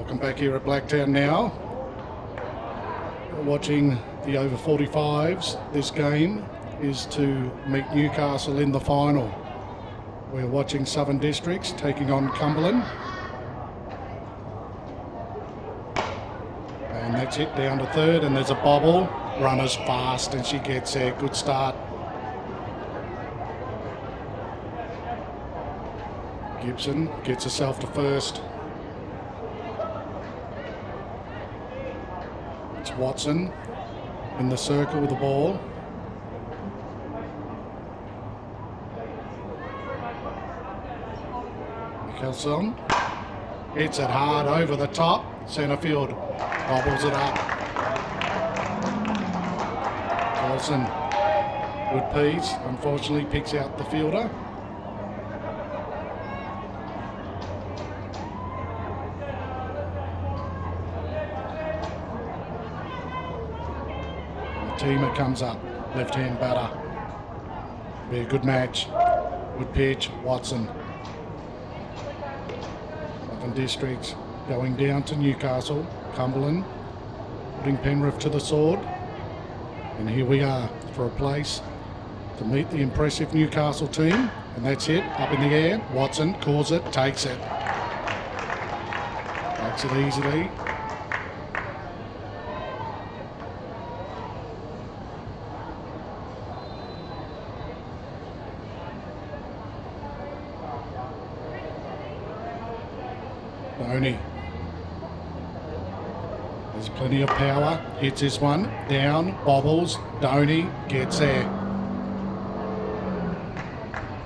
Welcome back here at Blacktown now. We're watching the over 45s. This game is to meet Newcastle in the final. We're watching Southern Districts taking on Cumberland. And that's it, down to third, and there's a bobble. Runner's fast and she gets there. Good start. Gibson gets herself to first. It's Watson in the circle with the ball. Nicholson hits it hard over the top. Centre field bobbles it up. Wilson, good piece, unfortunately picks out the fielder. Teamer comes up, left-hand batter. Be a good match. Good pitch, Watson. Southern Districts going down to Newcastle. Cumberland putting Penrith to the sword. And here we are for a place to meet the impressive Newcastle team. And that's it, up in the air. Watson calls it, takes it. Takes it easily. Donny. There's plenty of power. Hits this one. Down. Bobbles. Donny gets there.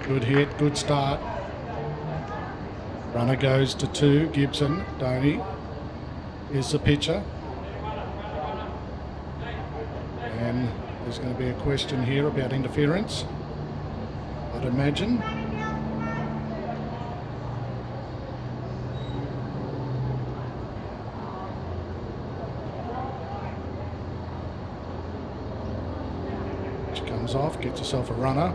Good hit. Good start. Runner goes to two. Gibson. Donny is the pitcher. And there's going to be a question here about interference, I'd imagine. Comes off, gets herself a runner.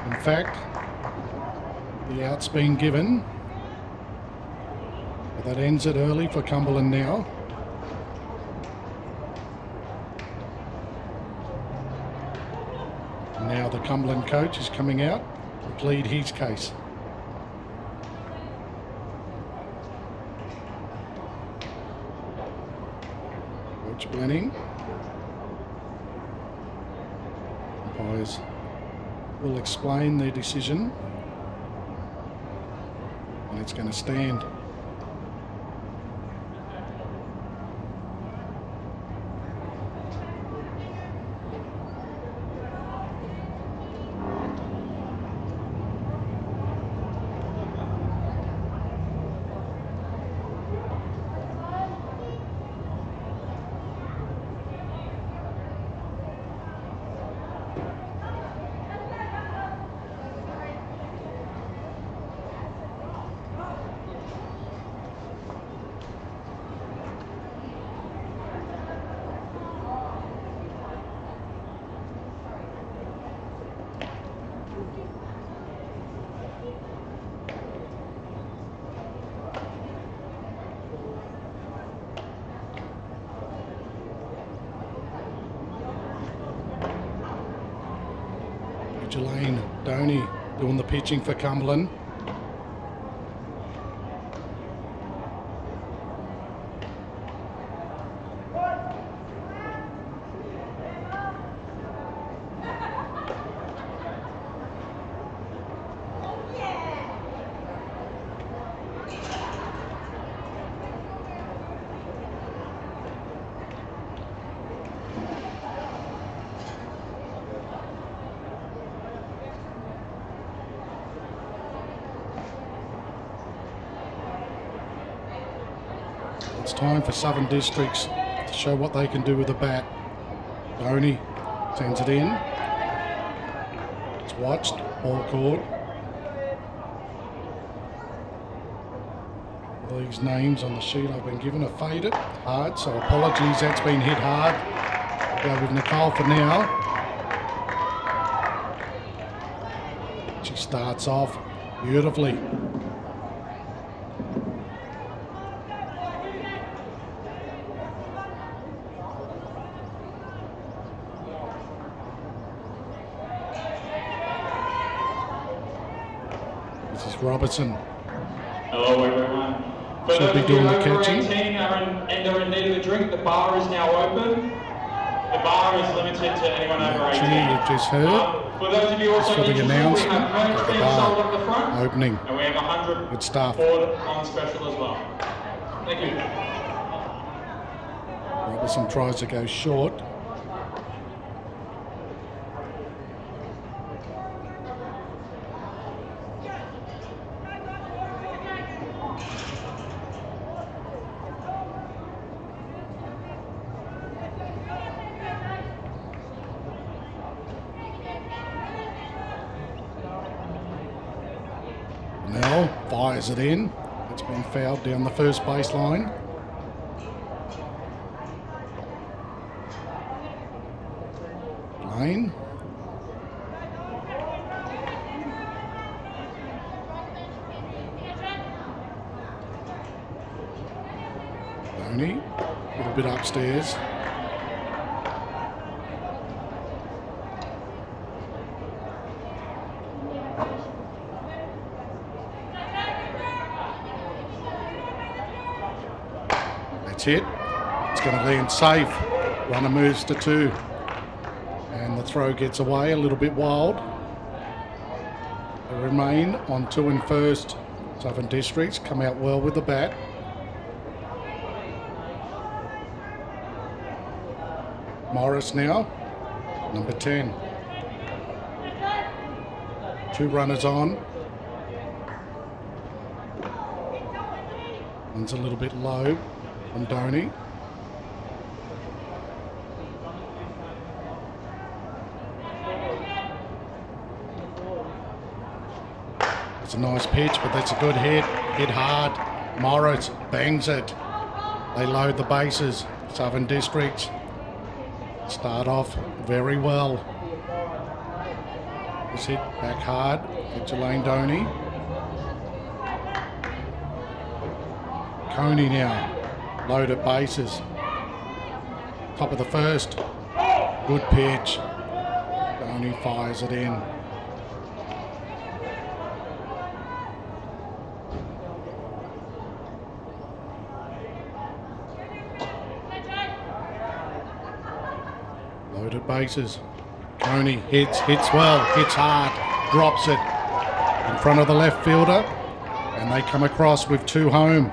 In fact, the out's been given. But that ends it early for Cumberland now. And now the Cumberland coach is coming out to plead his case. Blenning. Umpires will explain their decision, and it's going to stand. Lane, Donny doing the pitching for Cumberland. It's time for Southern Districts to show what they can do with the bat. Donny sends it in. It's watched, ball caught. These names on the sheet I've been given are faded hard, so apologies, that's been hit hard. I'll go with Nicole for now. She starts off beautifully. This is Robertson. Hello everyone. For Should those be of doing you the over catching. 18 and are in need of a drink, the bar is now open. The bar is limited to anyone over 18. You've just heard. For those of you also For the interested, we announcement have merch of the being bar sold up the front. opening. And we have 100 Good stuff. poured on special as well. Thank you. Robertson tries to go short. Now fires it in. It's been fouled down the first baseline. Lane. Tony. A little bit upstairs. That's it. It's going to land safe. Runner moves to 2. And the throw gets away a little bit wild. They remain on 2 and first. Southern Districts come out well with the bat. Morris now, number 10. 2 runners on. One's a little bit low from Donny. It's a nice pitch, but that's a good hit. Hit hard. Morris bangs it. They load the bases. Southern Districts start off very well. This hit back hard. It's Elaine Donny. Coney now. Loaded bases. Top of the first. Good pitch. Donny fires it in. Loaded bases. Coney hits well, hits hard, drops it in front of the left fielder, and they come across with 2 home.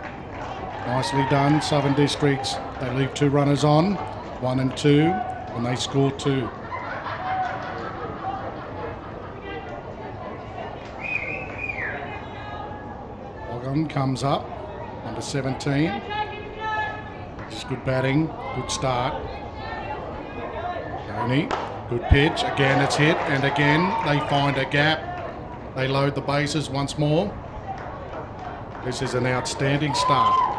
Nicely done, Southern Districts. They leave 2 runners on, 1 and 2, and they score 2. Logan comes up, number 17. Just good batting, good start. Tony, good pitch. Again, it's hit, and again they find a gap. They load the bases once more. This is an outstanding start.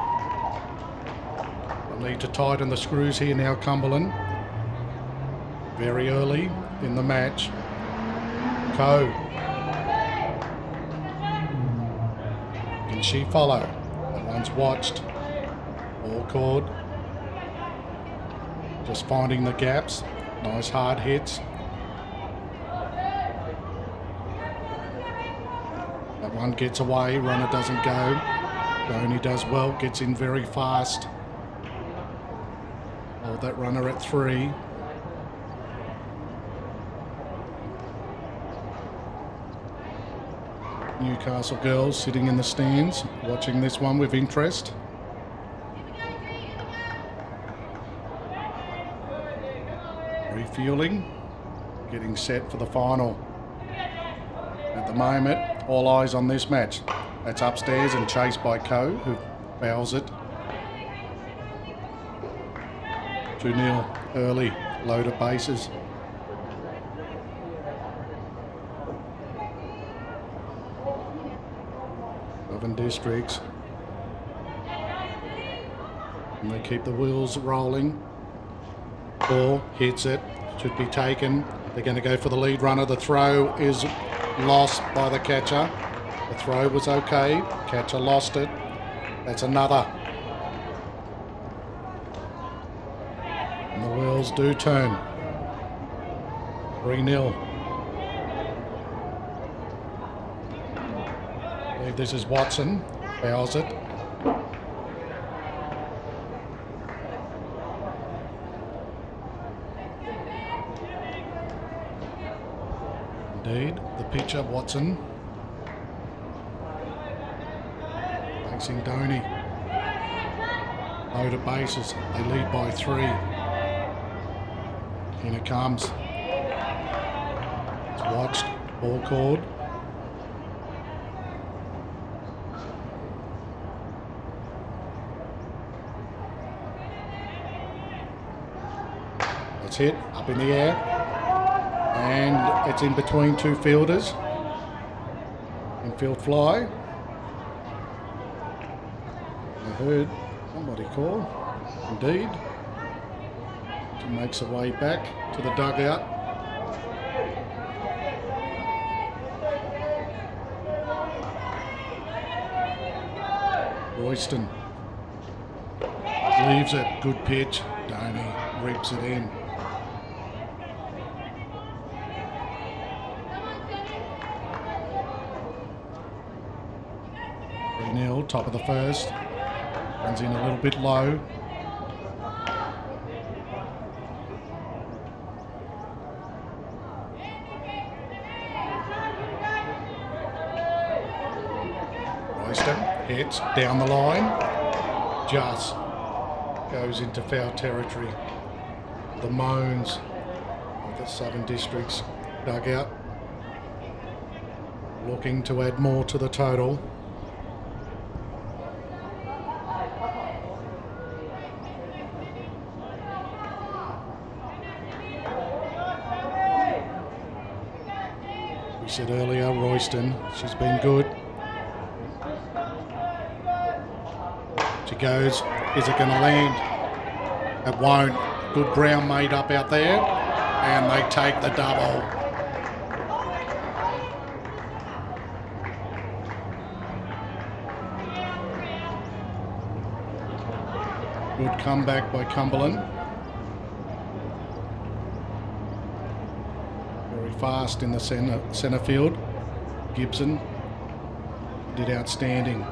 They need to tighten the screws here now, Cumberland. Very early in the match. Coe. Can she follow? That one's watched. All called. Just finding the gaps. Nice hard hits. That one gets away, runner doesn't go. Donny does well, gets in very fast. Hold that runner at 3. Newcastle girls sitting in the stands, watching this one with interest. Refueling, getting set for the final. At the moment, all eyes on this match. That's upstairs and chased by Coe, who fouls it. 2-0 early, loaded bases. Southern Districts. And they keep the wheels rolling. Ball hits it, should be taken. They're going to go for the lead runner. The throw is lost by the catcher. The throw was okay. Catcher lost it. That's another. And the wheels do turn. 3-0. I believe this is Watson. Fouls it. Indeed, the pitcher, Watson. Facing Donny. Load of bases. They lead by 3. In it comes. It's watched. Ball called. It's hit up in the air. And it's in between 2 fielders. Infield fly. I heard somebody call. Indeed. She makes her way back to the dugout. Royston leaves it. Good pitch. Donny reaps it in. 3-0, top of the first. Runs in a little bit low. Royston hits down the line. Just goes into foul territory. The moans of the Southern District's dugout. Looking to add more to the total. We said earlier, Royston, she's been good. She goes, is it going to land? It won't. Good ground made up out there, and they take the double. Good comeback by Cumberland. Very fast in the centre field. Gibson did outstanding.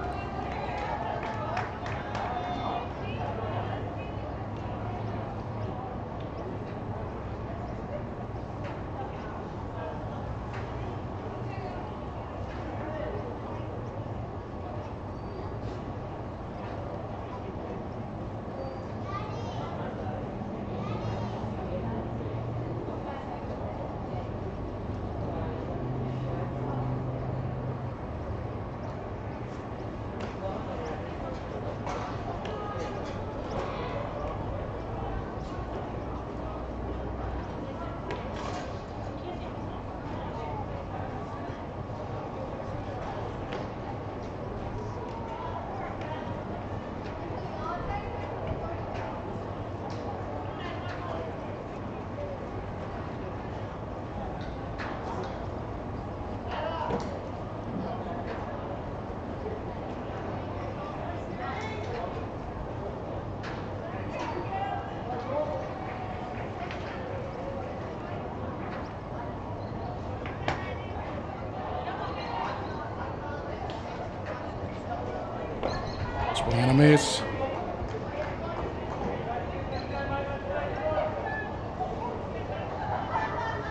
Swing and a miss.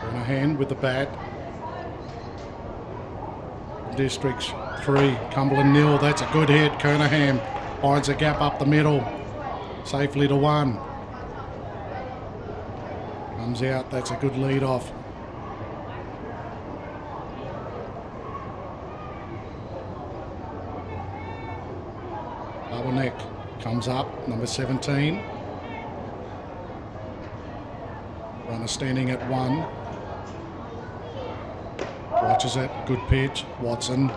Kernahan with the bat. Districts 3, Cumberland 0. That's a good hit. Kernahan finds a gap up the middle. Safely to 1. Comes out. That's a good lead off. Neck comes up, number 17. Runner standing at 1. Watches it, good pitch, Watson.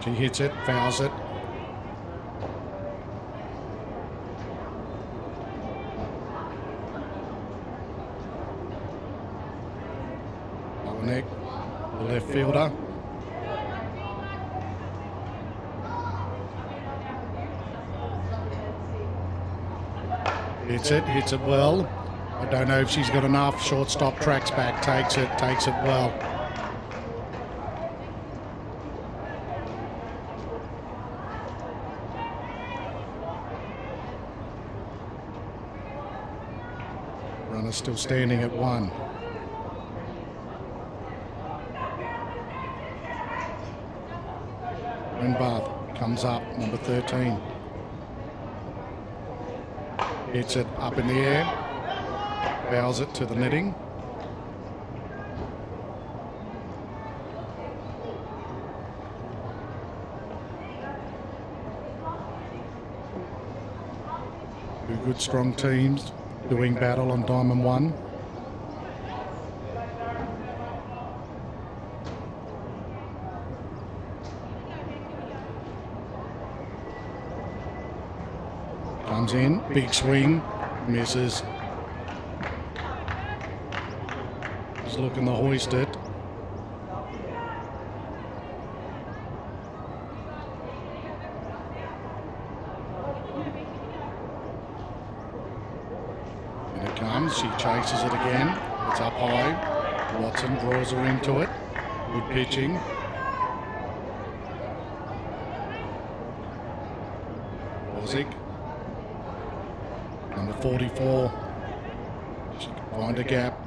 She hits it, fouls it. Nick, the left fielder. Hits it well. I don't know if she's got enough. Shortstop tracks back, takes it well. Runner still standing at 1. Bath comes up, number 13. Hits it up in the air, bows it to the netting. Two good strong teams doing battle on Diamond 1. Comes in, big swing, misses. He's looking to hoist it. And it comes, she chases it again. It's up high. Watson draws her into it. Good pitching. Bozic. Number 44. She can find a gap.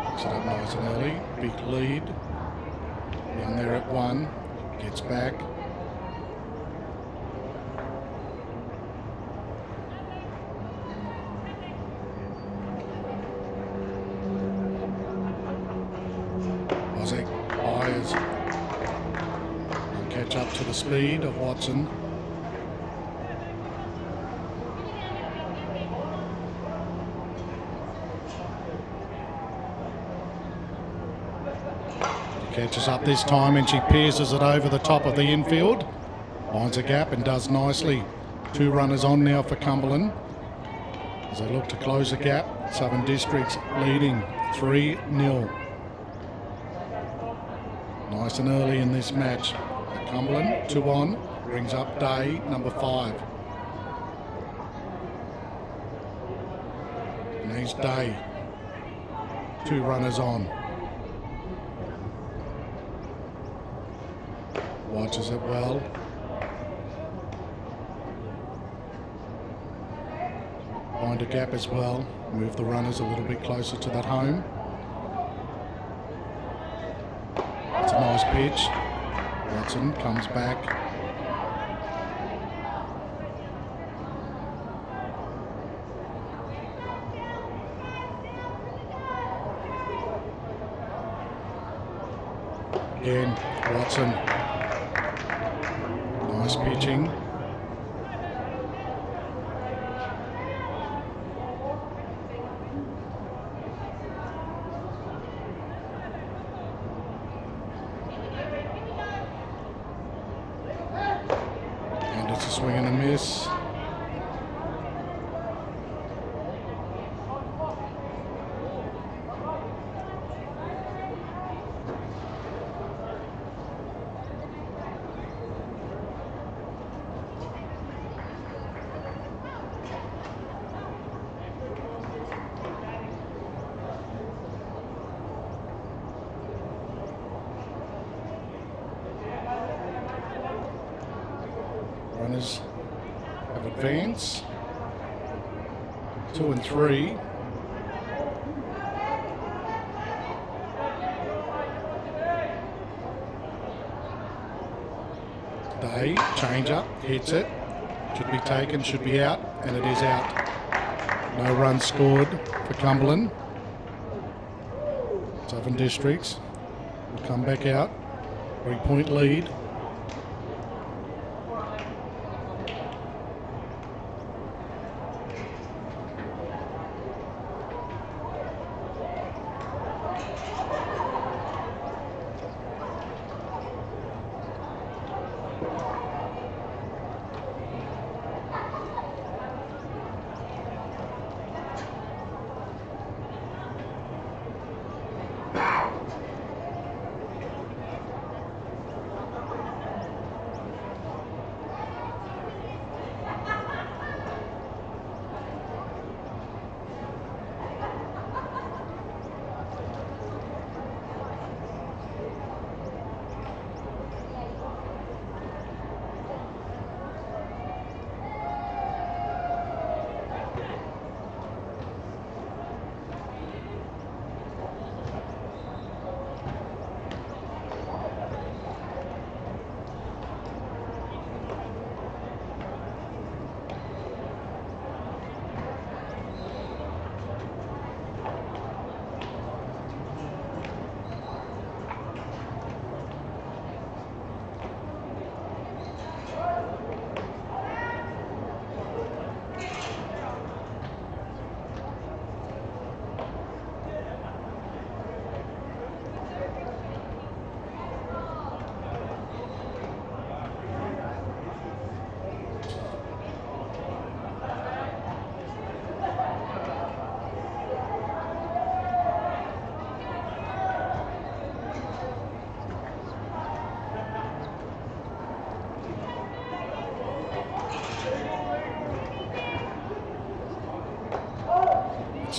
Picks it up nice and early. Big lead. Down there at 1. Gets back. Bozic fires. Will catch up to the speed of Watson. Catches up this time and she pierces it over the top of the infield. Finds a gap and does nicely. 2 runners on now for Cumberland as they look to close the gap. Southern Districts leading 3-0. Nice and early in this match. Cumberland 2 on, brings up Day, number 5. And he's Day. 2 runners on. Watches it well. Find a gap as well. Move the runners a little bit closer to that home. It's a nice pitch. Watson comes back. Again, Watson. Nice pitching. And it's a swing and a miss. Runners have advanced. 2 and 3. Day, change up, hits it. Should be taken, should be out, and it is out. No runs scored for Cumberland. Southern Districts will come back out. 3-point lead.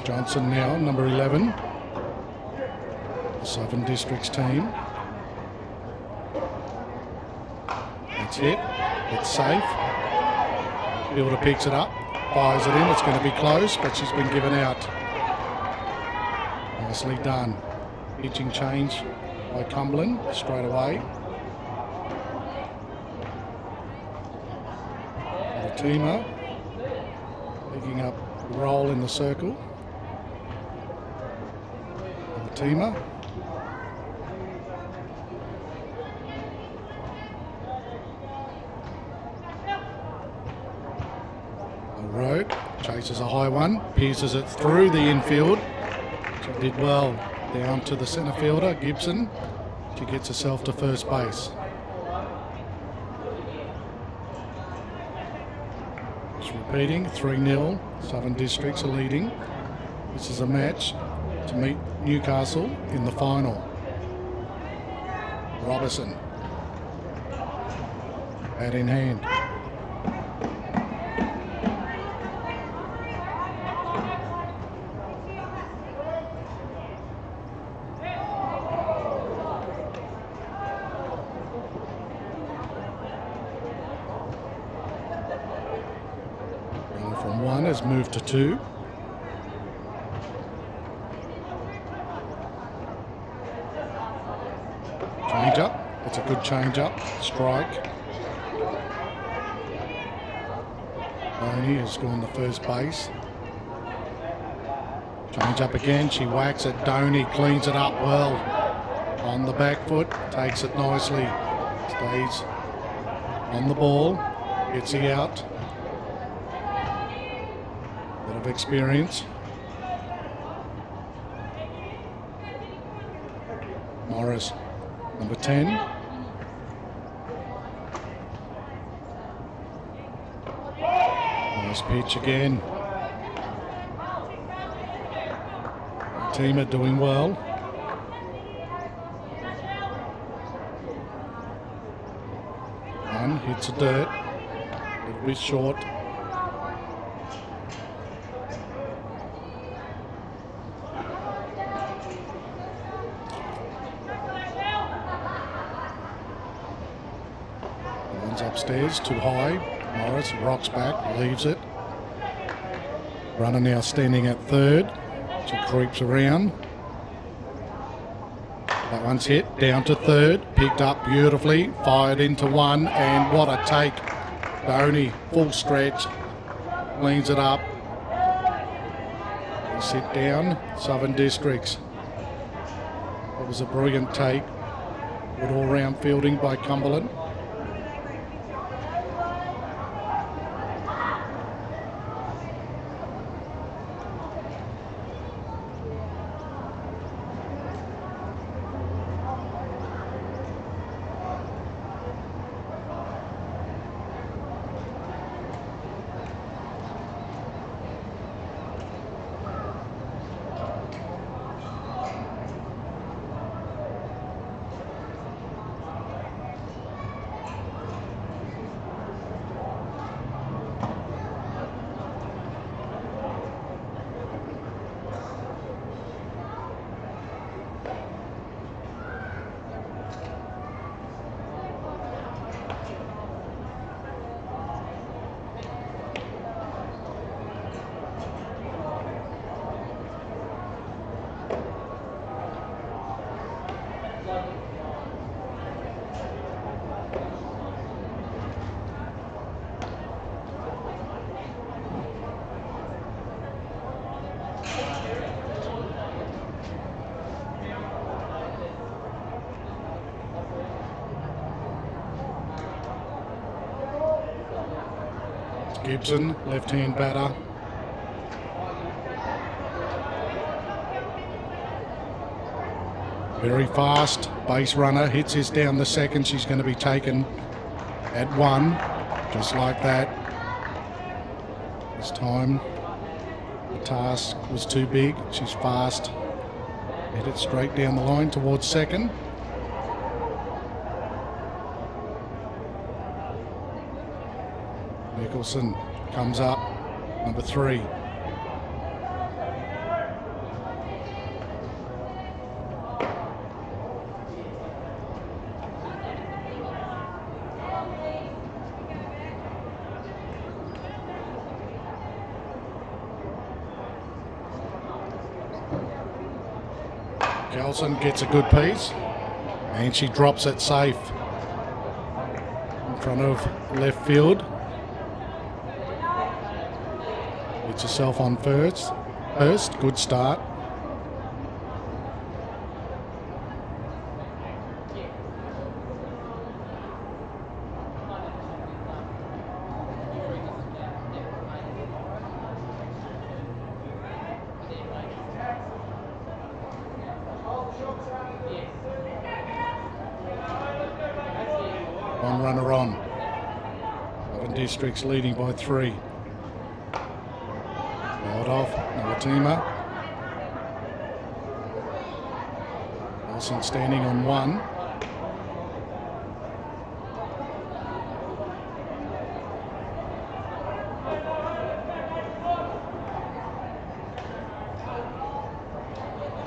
Johnson now, number 11. The Southern Districts team. That's it. It's safe. Fielder picks it up, fires it in. It's going to be close, but she's been given out. Nicely done. Pitching change by Cumberland straight away. The teamer picking up the roll in the circle. The teamer. Road chases a high one, pierces it through the infield. She did well down to the centre fielder, Gibson. She gets herself to first base. Just repeating, 3-0. Southern Districts are leading. This is a match to meet Newcastle in the final. Robertson. Bat in hand. From 1 has moved to 2. Change up. It's a good change up. Strike. Boney has gone to first base. Change up again. She whacks it. Doney cleans it up well. On the back foot. Takes it nicely. Stays on the ball. Gets he out. Bit of experience. Morris, number 10. Nice pitch again. The team are doing well. One hits the dirt. A little bit short. Upstairs, too high. Morris rocks back, leaves it. Runner now standing at third. She creeps around. That one's hit, down to third. Picked up beautifully, fired into 1, and what a take. Doney, full stretch, cleans it up. They sit down, Southern Districts. It was a brilliant take. Good all-round fielding by Cumberland. Gibson, left-hand batter. Very fast, base runner, hits this down the second. She's going to be taken at 1, just like that. This time, the task was too big. She's fast. Hit it straight down the line towards second. Nicholson comes up, number 3. Kelson gets a good piece and she drops it safe in front of left field. Gets herself on first. Good start. One runner on. Southern Districts leading by 3. Held off, Nawatima. Nelson standing on 1.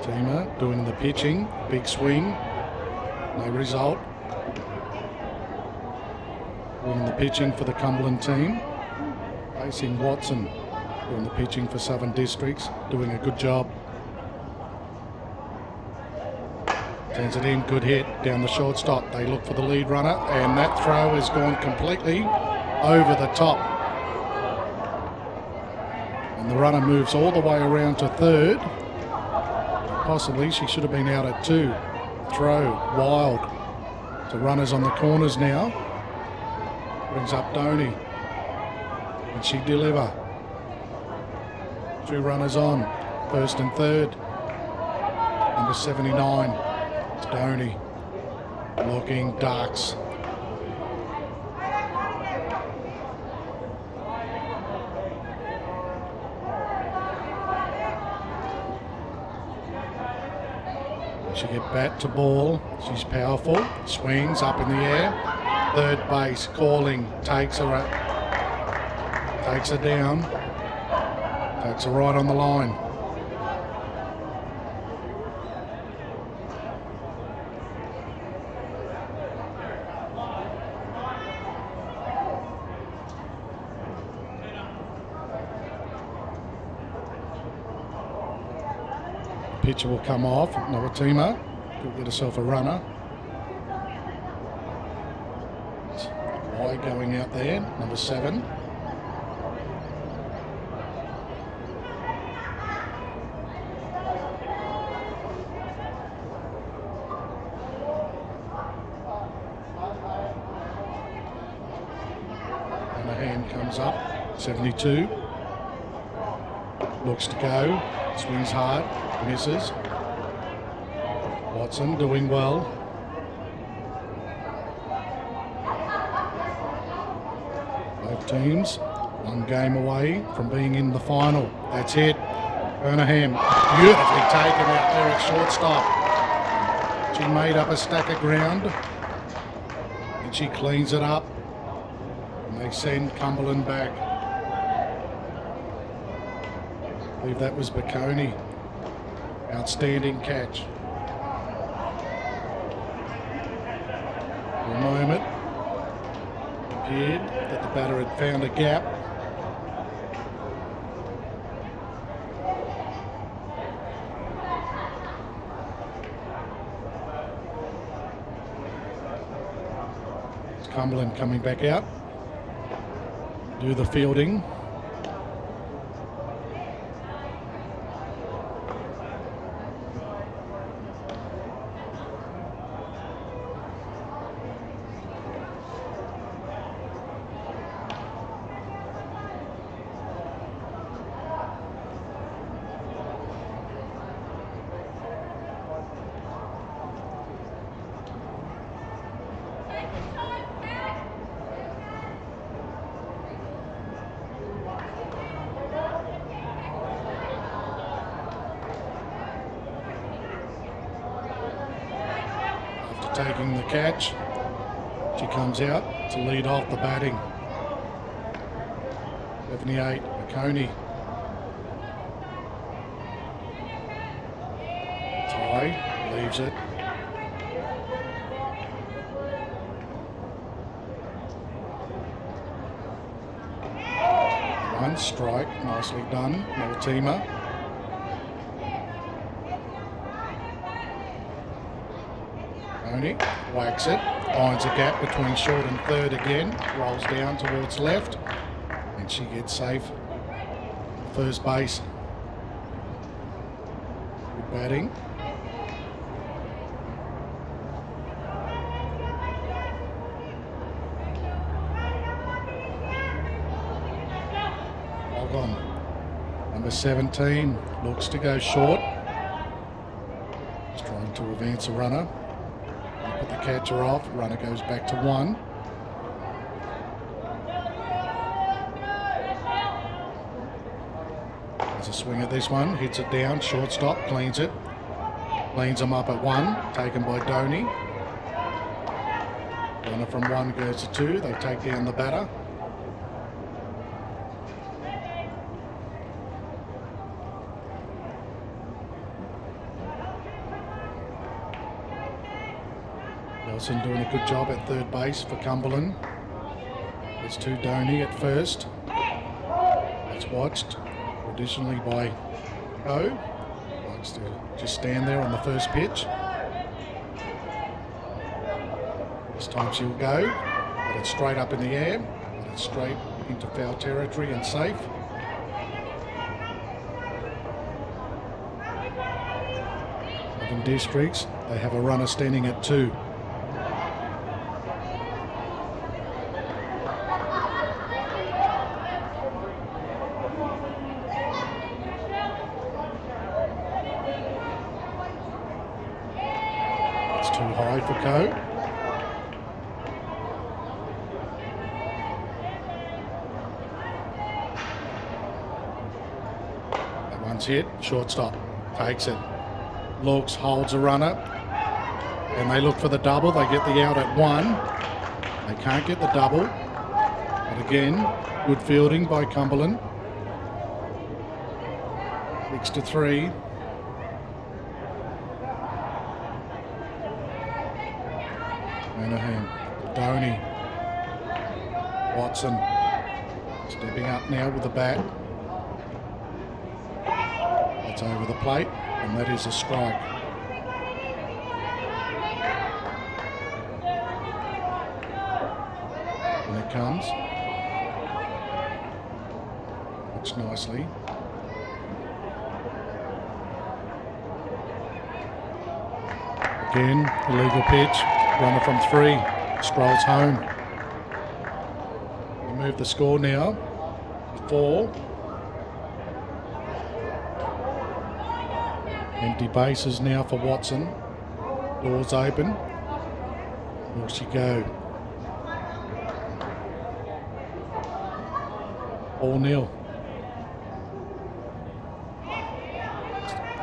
Tima doing the pitching, big swing, no result. Doing the pitching for the Cumberland team. Facing Watson, doing the pitching for Southern Districts, doing a good job. Sends it in, good hit down the shortstop. They look for the lead runner, and that throw has gone completely over the top. And the runner moves all the way around to third. Possibly she should have been out at 2. Throw wild. So runners on the corners now. Brings up Doney. And she deliver. 2 runners on. First and third. Number 79. It's Doney. Looking, ducks. She get bat to ball. She's powerful. Swings up in the air. Third base calling. Takes her down. Takes her right on the line. Pitcher will come off. Nawatima will get herself a runner. Boy going out there, number 7. And a hand comes up, 72. Looks to go, swings hard. Misses. Watson doing well. Both teams 1 game away from being in the final. That's it. Burnham beautifully taken out there at shortstop. She made up a stack of ground and she cleans it up. And they send Cumberland back. I believe that was Baconi. Outstanding catch. For a moment, it appeared that the batter had found a gap. It's Cumberland coming back out. Do the fielding. Taking the catch. She comes out to lead off the batting. 78, Baconi. Ty leaves it. One strike, nicely done. Nawatima. Donny whacks it, finds a gap between short and third again, rolls down towards left, and she gets safe. First base. Good batting. Number 17 looks to go short. He's trying to advance a runner. Put the catcher off. Runner goes back to 1. There's a swing at this one. Hits it down. Shortstop cleans it. Cleans him up at 1. Taken by Donny. Runner from 1 goes to 2. They take down the batter. Nelson doing a good job at third base for Cumberland. It's to Donny at first. It's watched traditionally by Co. Likes to just stand there on the first pitch. This time she'll go, but it's straight up in the air. But it's straight into foul territory and safe. Southern Districts, they have a runner standing at 2. Too high for Co. That one's hit. Shortstop takes it. Looks, holds a runner. And they look for the double. They get the out at 1. They can't get the double. But again, good fielding by Cumberland. 6-3. Donny. Watson stepping up now with the bat. That's over the plate, and that is a strike. And it comes. Looks nicely. Again, illegal pitch. Runner from 3. Strolls home. We move the score now to 4. Empty bases now for Watson. Doors open. Will she go? 4-0.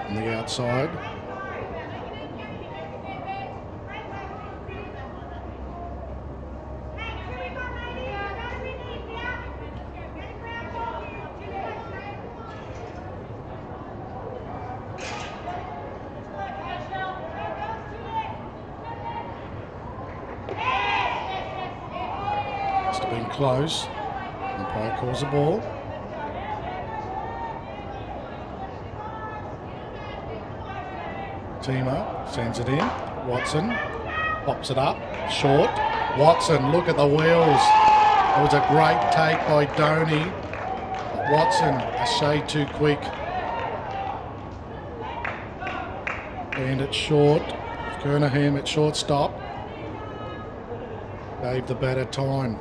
On the outside. Must have been close. Umpire calls the ball. Teamer sends it in. Watson pops it up. Short. Watson, look at the wheels. It was a great take by Donny. Watson, a shade too quick. And it's short. Kernaghan at shortstop. Gave the batter time.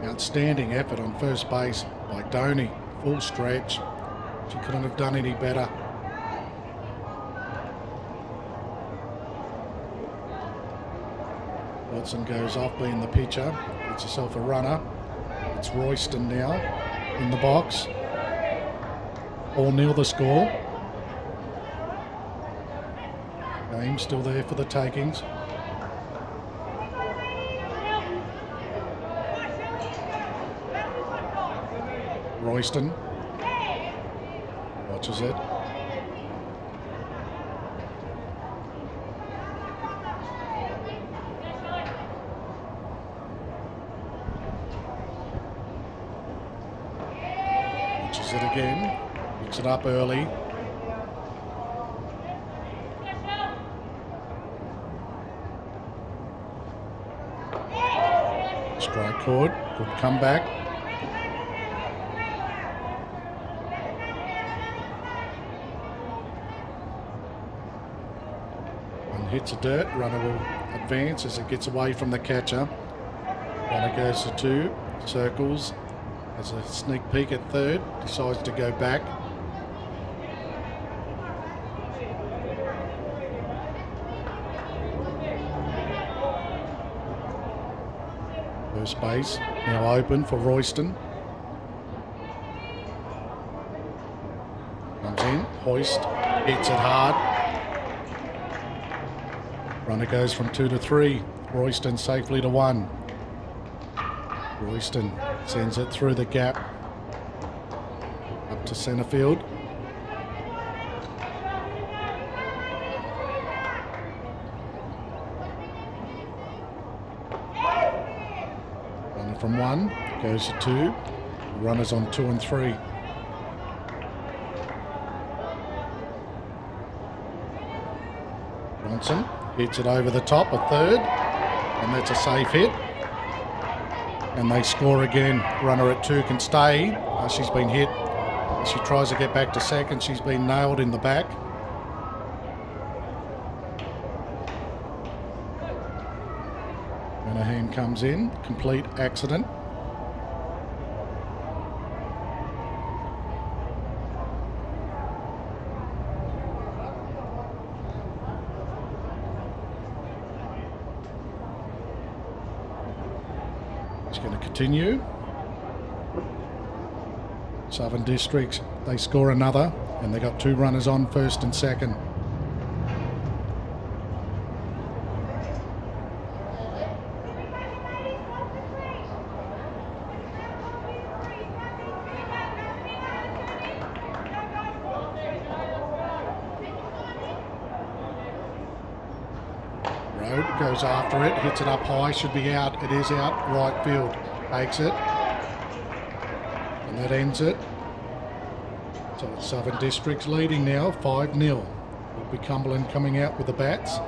Outstanding effort on first base by Donny. Full stretch. She couldn't have done any better. Watson goes off being the pitcher. Gets herself a runner. It's Royston now in the box. 4-0 the score. Game still there for the takings. Royston watches it. Watches it again. Picks it up early. Strike chord. Good comeback. One hits the dirt. Runner will advance as it gets away from the catcher. Runner goes to 2. Circles. Has a sneak peek at third. Decides to go back. First base now open for Royston. Comes in, hoist, hits it hard. Runner goes from 2 to 3. Royston safely to 1. Royston sends it through the gap up to centre field. From 1 goes to 2. Runners on 2 and 3. Johnson hits it over the top, a third, and that's a safe hit. And they score again. Runner at 2 can stay. She's been hit. She tries to get back to second. She's been nailed in the back. Hand comes in, complete accident. It's going to continue. Southern Districts, they score another, and they got 2 runners on, first and second. Goes after it, hits it up high, should be out. It is out, right field. Takes it. And that ends it. So it's Southern Districts leading now, 5-0. It'll be Cumberland coming out with the bats.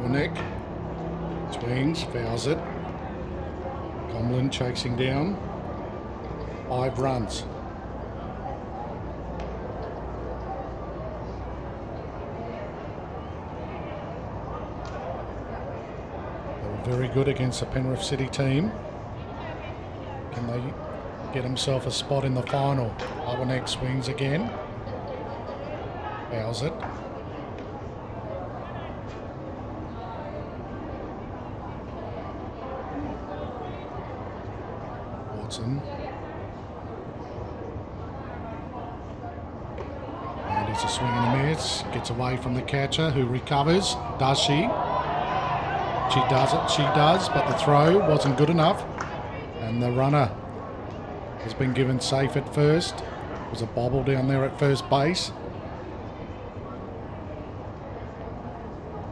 Nick swings, fouls it. Cumberland chasing down. 5 runs. They were very good against the Penrith City team. Can they get himself a spot in the final? Alberneck swings again. Fouls it. And it's a swing and a miss. Gets away from the catcher, who recovers. Does she? She does it. She does, but the throw wasn't good enough. And the runner has been given safe at first. There was a bobble down there at first base.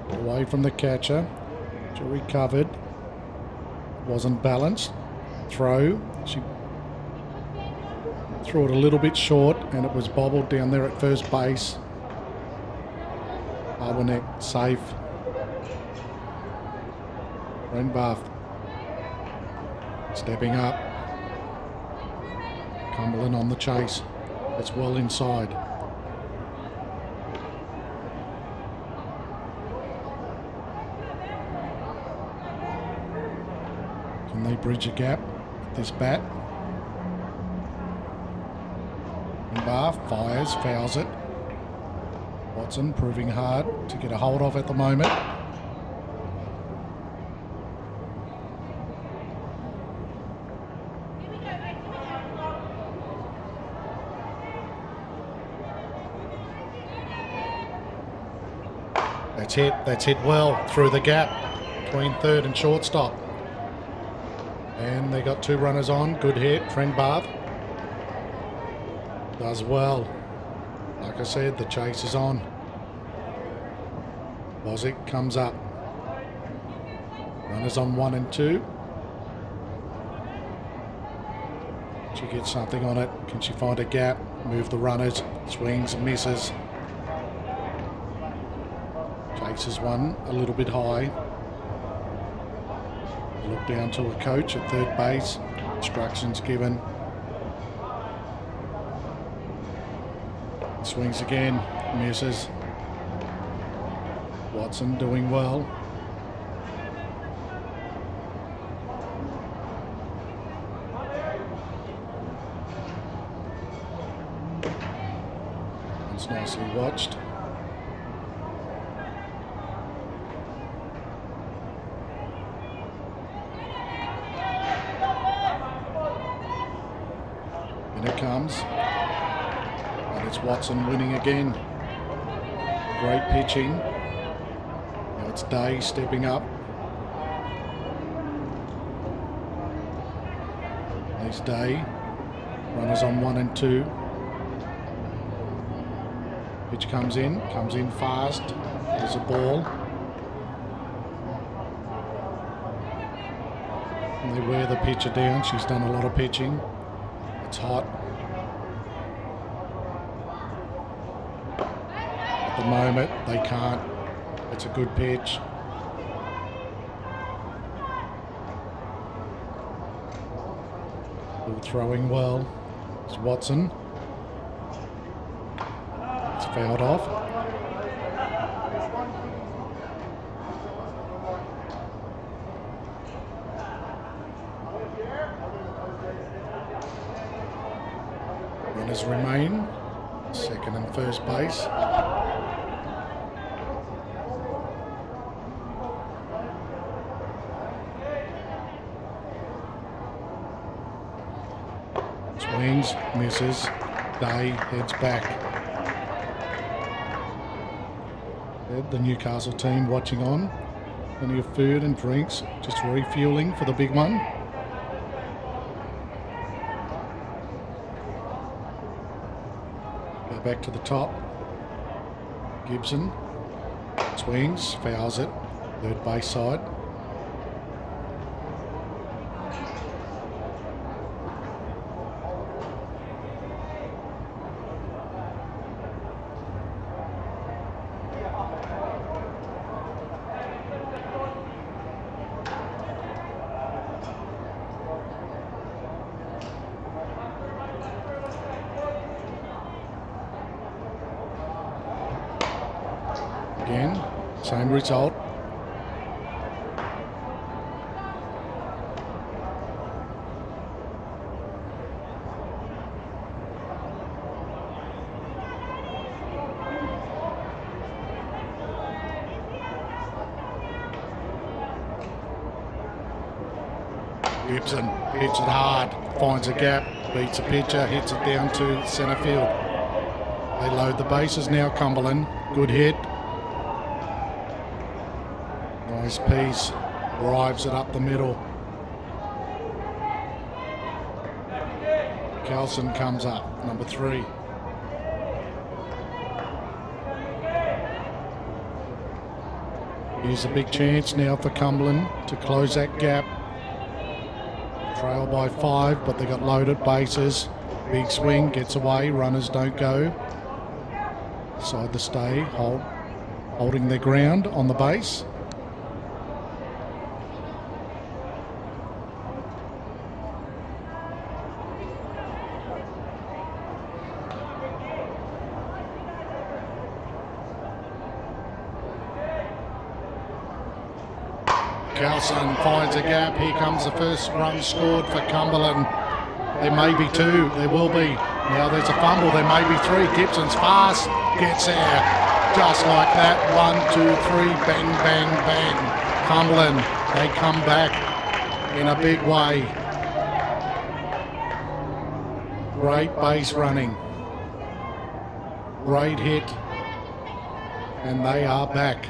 Away from the catcher. She recovered. Wasn't balanced. Throw. She threw it a little bit short, and it was bobbled down there at first base. Barberneck safe. Renbath stepping up. Cumberland on the chase. It's well inside. Can they bridge a gap with this bat? Renbath fires, fouls it. Watson proving hard to get a hold of at the moment. That's hit well through the gap between third and shortstop. And they got two runners on. Good hit. Renbath does well. Like I said, the chase is on. Bosick comes up. Runners on 1 and 2. She gets something on it. Can she find a gap? Move the runners. Swings, misses. Chases one a little bit high. Look down to a coach at third base. Instructions given. Swings again, misses. Watson doing well. It's nicely watched. In it comes. And it's Watson winning again. Great pitching. Now it's Day stepping up. There's Day. Runners on 1 and 2. Pitch comes in fast. There's a ball. And they wear the pitcher down. She's done a lot of pitching. It's hot. At the moment, they can't. It's a good pitch. All throwing well. It's Watson. It's fouled off. Runners remain. Second and first base. Swings, misses. Day heads back. The Newcastle team watching on. Plenty of food and drinks, just refueling for the big one. Go back to the top. Gibson swings, fouls it. Third base side. Again, same result. Gibson hits it hard, finds a gap, beats a pitcher, hits it down to centre field. They load the bases now, Cumberland. Good hit. Nice piece, drives it up the middle. Kelson comes up, number 3. Here's a big chance now for Cumberland to close that gap. Trail by 5, but they got loaded bases. Big swing, gets away, runners don't go. Side the stay, hold holding their ground on the base. Carlson finds a gap. Here comes the first run scored for Cumberland. There may be two. There will be. Now there's a fumble. There may be three. Gibson's fast. Gets there. Just like that. 1, 2, 3. Bang, bang, bang. Cumberland. They come back in a big way. Great base running. Great hit. And they are back.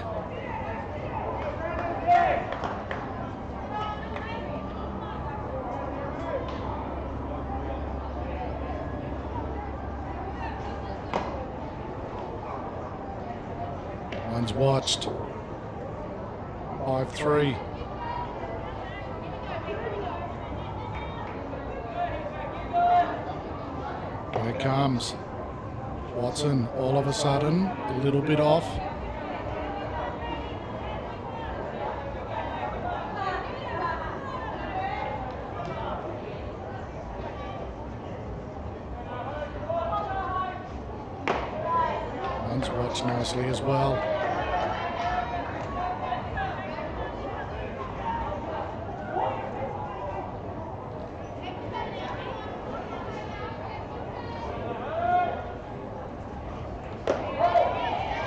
One's watched. 5-3. Here it comes. Watson all of a sudden a little bit off. One's watched nicely as well.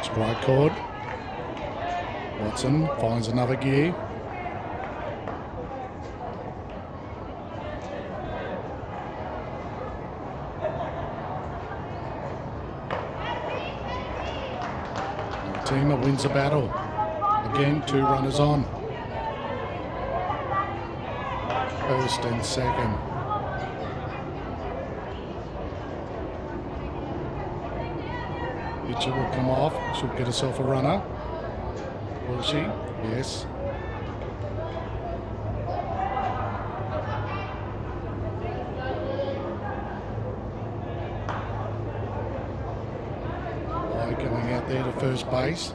Strike chord. Watson finds another gear. The team that wins the battle. Again, 2 runners on. First and second. Pitcher will come off. She'll get herself a runner. Will she? Yes. Going out there to first base.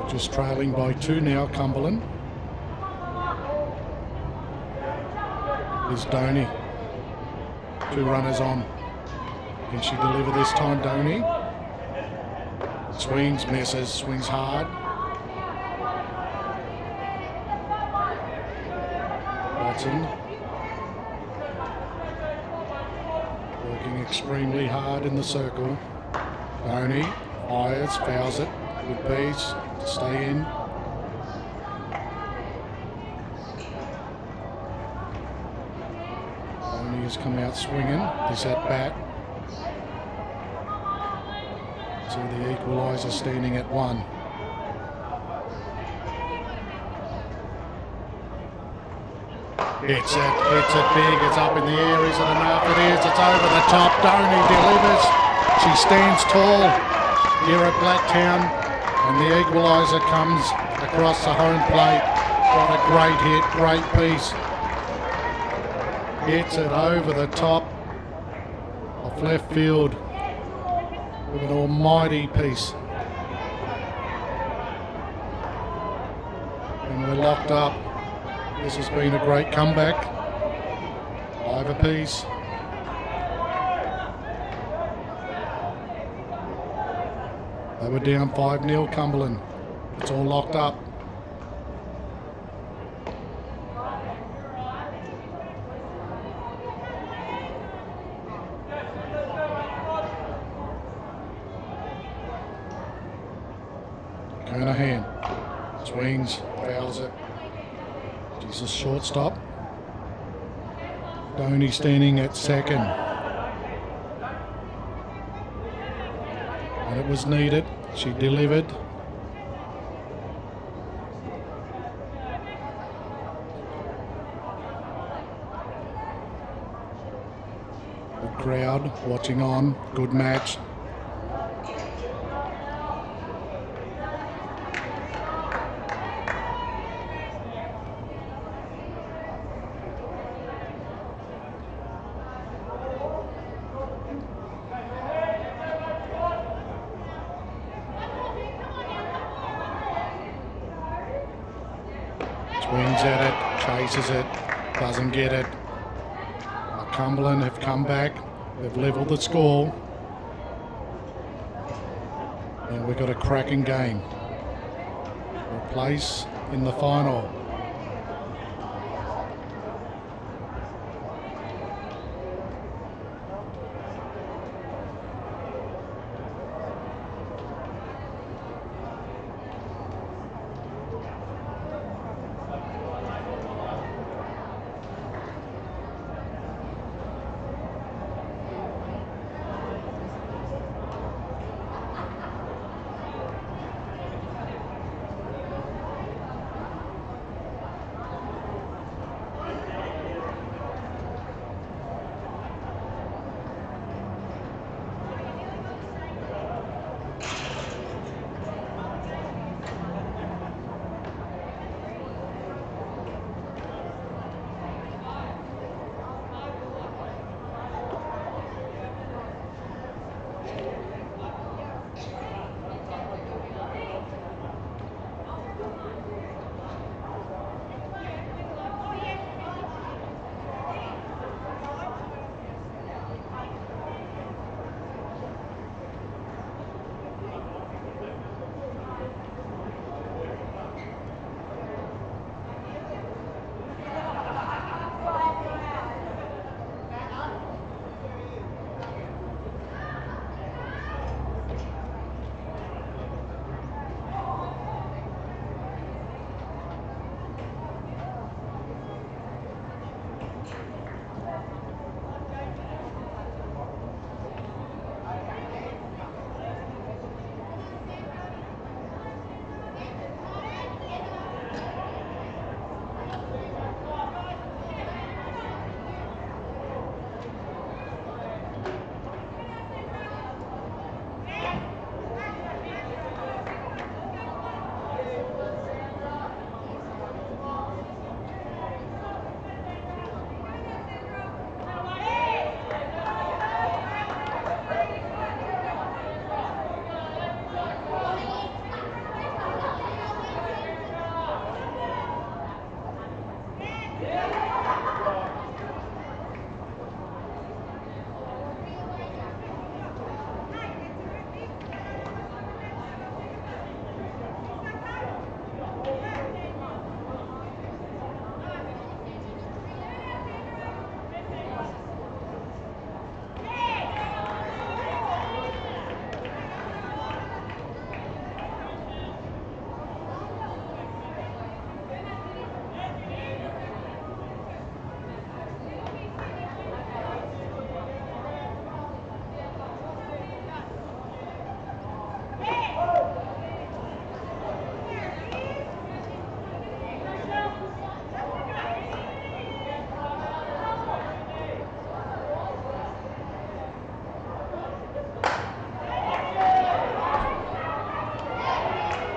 Just trailing by 2 now, Cumberland. Here's Doney. 2 runners on. Can she deliver this time, Doney? Swings, misses, swings hard. Watson. Working extremely hard in the circle. Doney fires, fouls it. Good piece to stay in. Doney has come out swinging. He's at bat. So the equaliser standing at 1. It's it big, it's up in the air, is it enough? It is, it's over the top, Doney delivers. She stands tall here at Blacktown, and the equaliser comes across the home plate. What a great hit, great piece. Hits it over the top of left field with an almighty piece. And we're locked up. This has been a great comeback. 5 apiece. They were down 5-0, Cumberland. It's all locked up. Kernahan swings, fouls it. She's a shortstop. Doney standing at second. And it was needed. She delivered. Good crowd watching on. Good match. Swings at it, chases it, doesn't get it. Cumberland have come back. They've levelled the score. And we've got a cracking game. For a place in the final.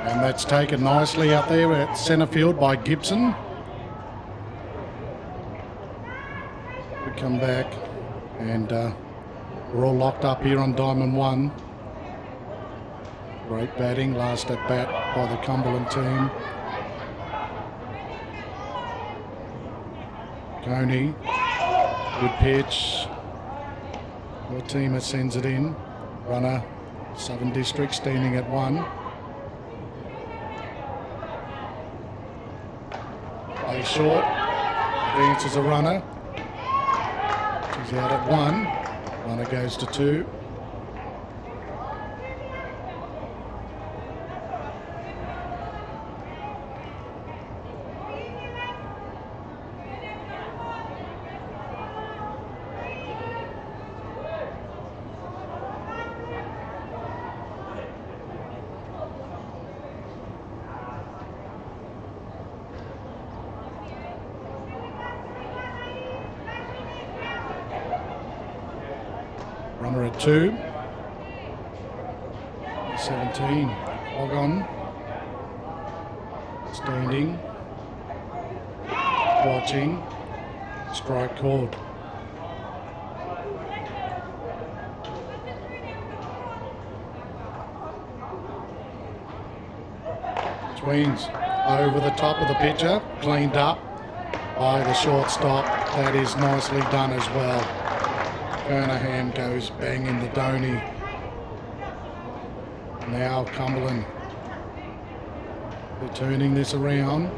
And that's taken nicely out there at centre field by Gibson. We come back and we're all locked up here on Diamond 1. Great batting, last at bat by the Cumberland team. Coney, good pitch. Your teamer sends it in. Runner, Southern District standing at 1. Play short, advances a runner. She's out at 1. Runner goes to 2. Runner at 2. 17. Log on. Standing. Watching. Strike called. Swings. over the top of the pitcher, cleaned up by the shortstop. That is nicely done as well. Kernahan goes bang in the donny. Now Cumberland, they're turning this around.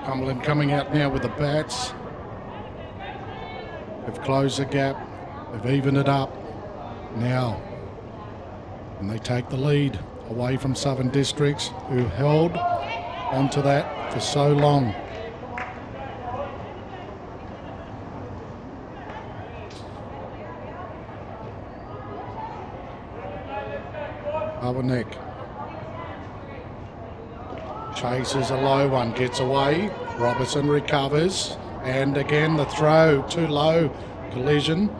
Cumberland coming out now with the bats. They've closed the gap. They've evened it up now. And they take the lead away from Southern Districts, who held onto that for so long. Upper neck. Chases a low one, gets away. Robertson recovers. And again the throw, too low. Collision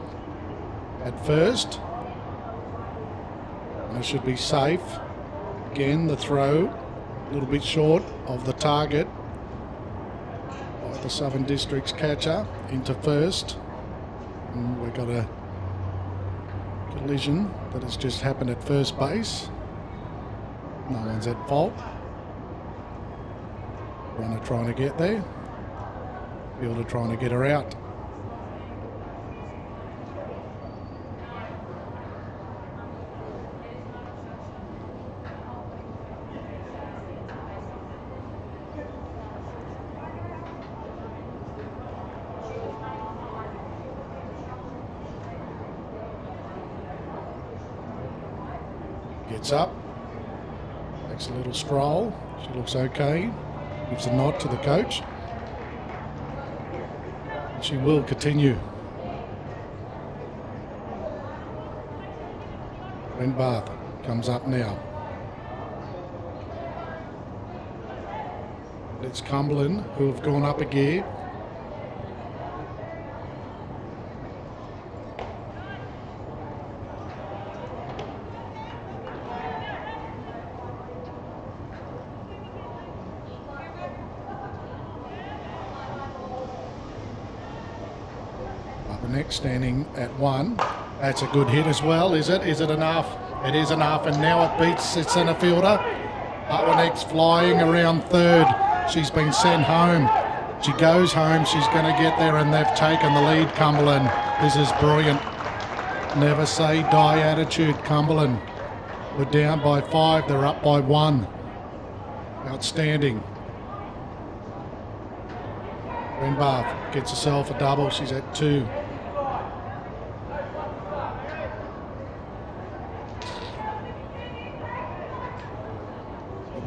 at first. And it should be safe. Again the throw, a little bit short of the target by the Southern Districts catcher into first. And we've got a collision that has just happened at first base. No one's at fault. Runner trying to get there. Fielder trying to get her out. Gets up. Takes a little stroll. She looks okay. Gives a nod to the coach. She will continue. Bath comes up now. It's Cumberland who have gone up a gear. Next standing at one. That's a good hit as well, is it? Is it enough? It is enough, and now it beats its centre fielder. Upperneck's flying around third. She's been sent home. She goes home. She's going to get there, and they've taken the lead, Cumberland. This is brilliant. Never say die attitude, Cumberland. We're down by 5. They're up by 1. Outstanding. Bath gets herself a double. She's at 2.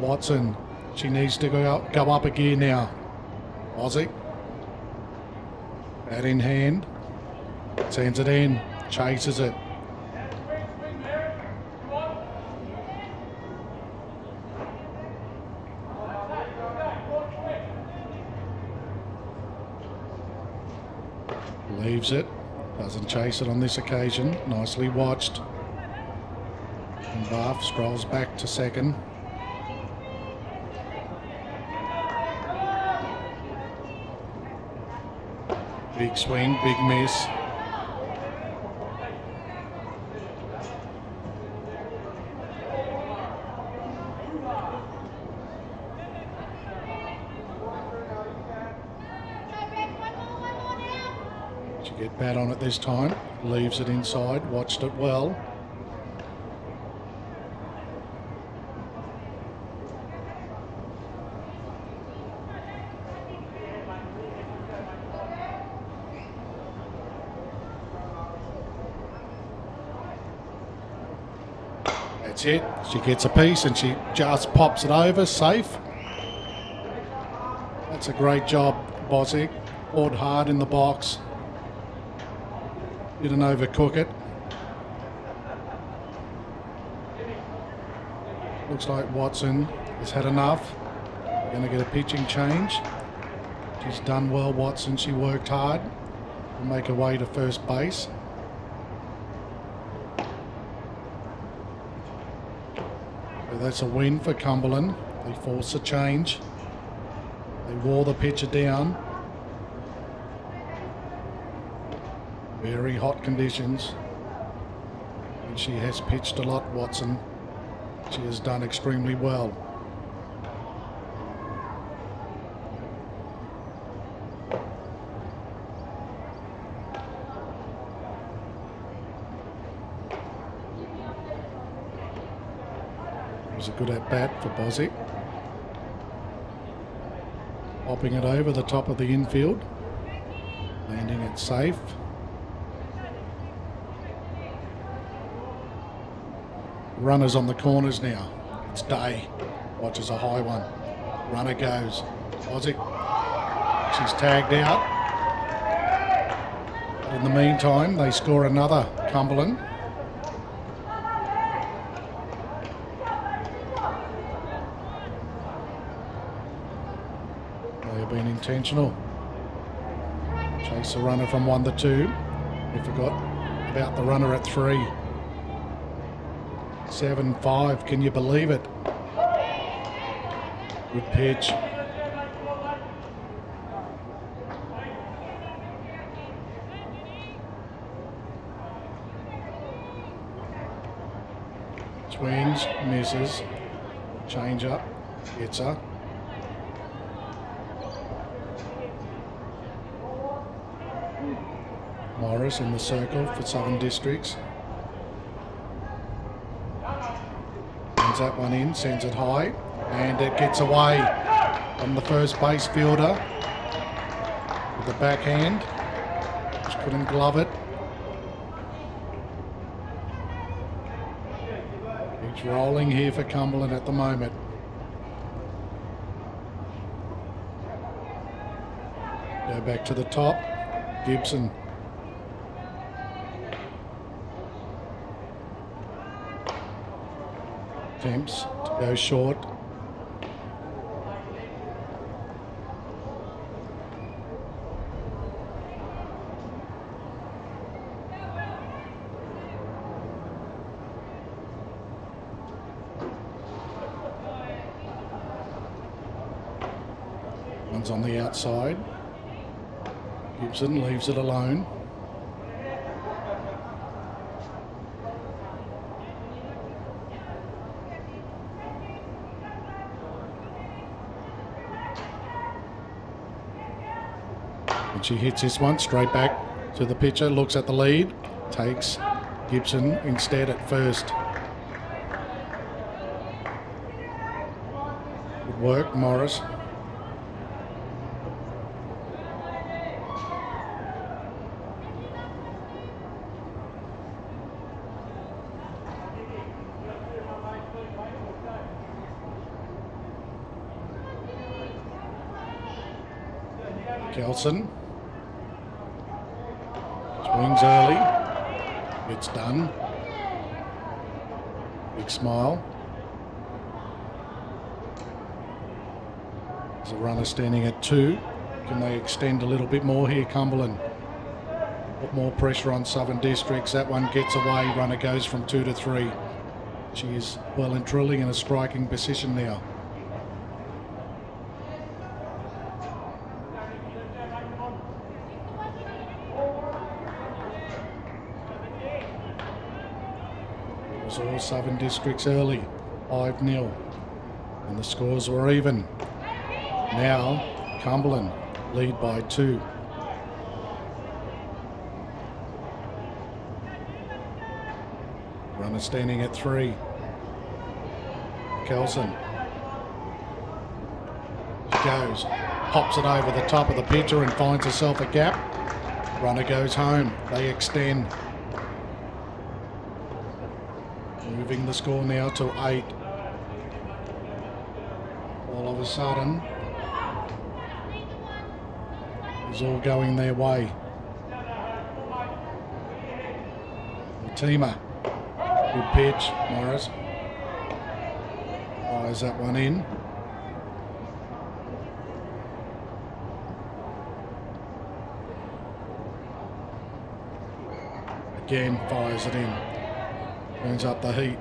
Watson, she needs to go up a gear now. Aussie. Bat in hand. Sends it in. Chases it. Leaves it. Doesn't chase it on this occasion. Nicely watched. And Bath strolls back to second. Big swing, big miss. She get bad on it this time. Leaves it inside. Watched it well. That's it. She gets a piece and she just pops it over, safe. That's a great job, Boswick. Fought hard in the box. Didn't overcook it. Looks like Watson has had enough. We're going to get a pitching change. She's done well, Watson. She worked hard to make her way to first base. So that's a win for Cumberland. They forced a change. They wore the pitcher down. Very hot conditions. And she has pitched a lot, Watson. She has done extremely well. It was a good at-bat for Boswick. Popping it over the top of the infield. Landing it safe. Runners on the corners now. It's Day. Watches a high one. Runner goes. Boswick. She's tagged out. But in the meantime, they score another, Cumberland. They have been intentional. Chase the runner from 1 to 2. We forgot about the runner at 3. 7-5, can you believe it? Good pitch. Swings, misses, change up, hits her. Morris in the circle for Southern Districts. Sends that one in, sends it high, and it gets away from the first base fielder with the backhand. Just couldn't glove it. It's rolling here for Cumberland at the moment. Go back to the top. Gibson. Attempts to go short. One's on the outside. Gibson leaves it alone. And she hits this one straight back to the pitcher, looks at the lead, takes Gibson instead at first. Good work, Morris. Kelson. Swings early. It's done. Big smile. There's a runner standing at 2. Can they extend a little bit more here, Cumberland? Put more pressure on Southern Districts. That one gets away. Runner goes from 2 to 3. She is well and truly in a striking position now. was all Southern Districts early, 5-0, and the scores were even. Now Cumberland lead by 2. Runner standing at 3. Kelson. She goes, pops it over the top of the pitcher and finds herself a gap. Runner goes home. They extend. Moving the score now to 8. All of a sudden, it's all going their way. Teamer. Good pitch, Morris. Fires that one in. Again, fires it in. Turns up the heat.